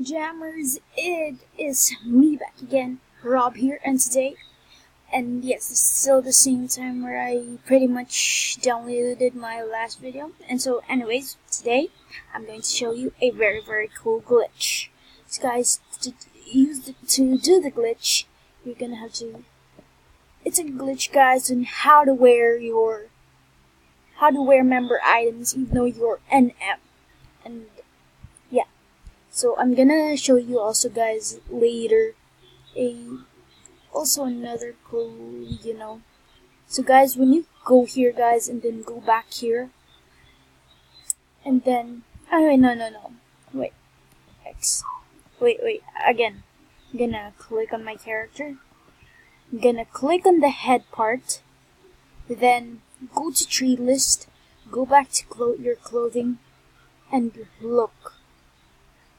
Jammers, it is me back again, Rob here, and today, and yes, it's still the same time where I pretty much downloaded my last video, and so anyways, today, I'm going to show you a very cool glitch. So guys, to do the glitch, you're gonna have to, it's a glitch guys on how to wear member items even though you're NM, and yeah. So I'm gonna show you also guys later also another cool, So guys, when you go here guys and then go back here and then no. Wait. X. Wait, again. I'm gonna click on my character. I'm gonna click on the head part. Then go to tree list, go back to your clothing and look.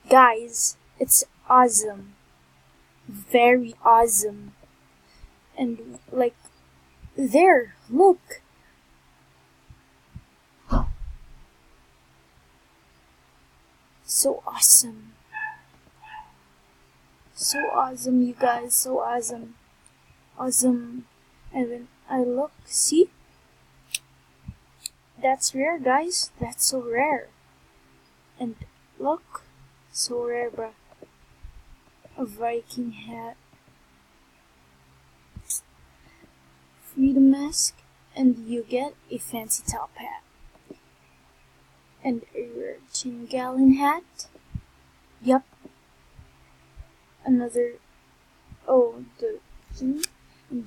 Guys, it's awesome. Very awesome. And like, there, look. So awesome. So awesome, you guys, so awesome. Awesome. And when I look, see? That's rare, guys. That's so rare. And look, so rare, bruh. A Viking hat, freedom mask, and you get a fancy top hat, and a 10-gallon hat. Yep. Another, the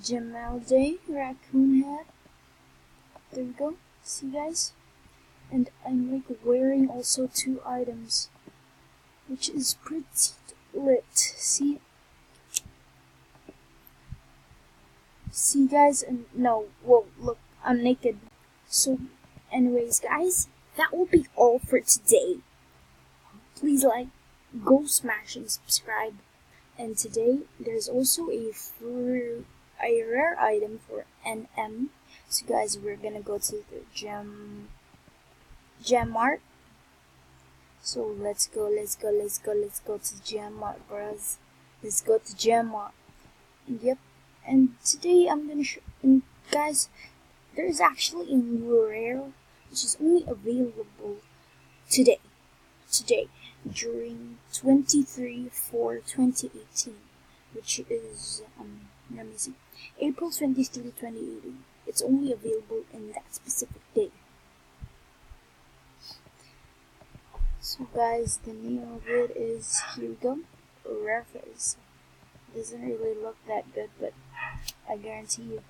Jamal Day raccoon hat. There we go. See guys? And I'm like wearing also 2 items, which is pretty lit. See guys, and no, whoa, look, I'm naked. So anyways guys, that will be all for today. Please go smash and subscribe. And today there's also a rare item for NM. So guys, we're gonna go to the gem mart. So let's go to Gem Mart, bros. Let's go to Gem Mart. Yep. And today I'm gonna and guys, there's actually a new rare which is only available today during 23/4/2018, which is let me see, April 23, 2018. It's only available in that specific day. So guys, the name of it is, here we go, Rare Fizz. Doesn't really look that good, but I guarantee you,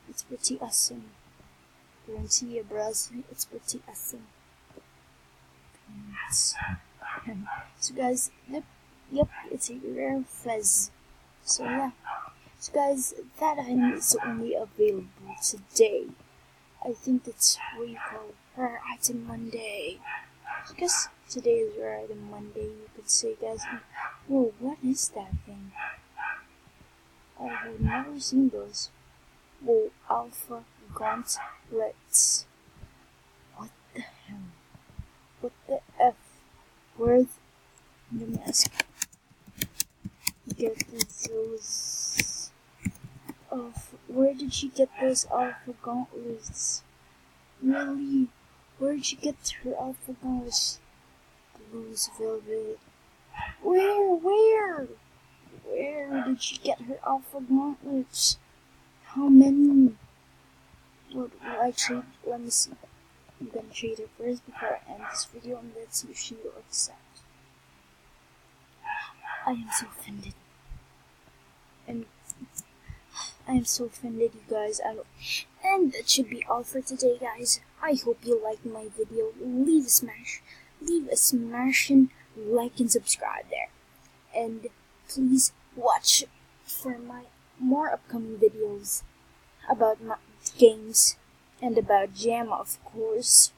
it's pretty awesome. Guarantee you, bros, it's pretty awesome. So guys, yep, it's a Rare Fizz. So yeah. So guys, that item is only available today. I think that's what you call Rare Item Monday. I guess today is Rare Item Monday, you could say, guys. Whoa, what is that thing? I have never seen those. Whoa, Alpha Gauntlets. What the hell? What the F? Where's the mask? Get those off. Where did you get those Alpha Gauntlets? Really? Where did you get her Alpha Gauntlets? Blues Velvet. Where did she get her Alpha Gauntlets? How many? What will I trade? Let me see. I'm gonna trade her first before I end this video, and let's see if she will accept. I am so offended. And I am so offended, you guys. And that should be all for today, guys. I hope you liked my video. Leave a smashing like and subscribe there. And please watch for my more upcoming videos about my games and about Jam, of course.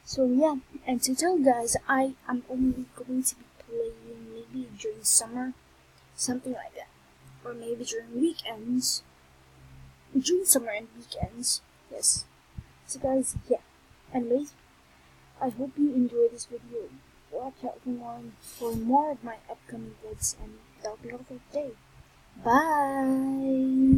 So yeah, and to tell guys, I am only going to be playing maybe during summer, something like that, or maybe during weekends. During summer and weekends, yes. So guys, yeah. Anyways, I hope you enjoyed this video. Watch out for for more of my upcoming vlogs, and that'll be all for today. Bye!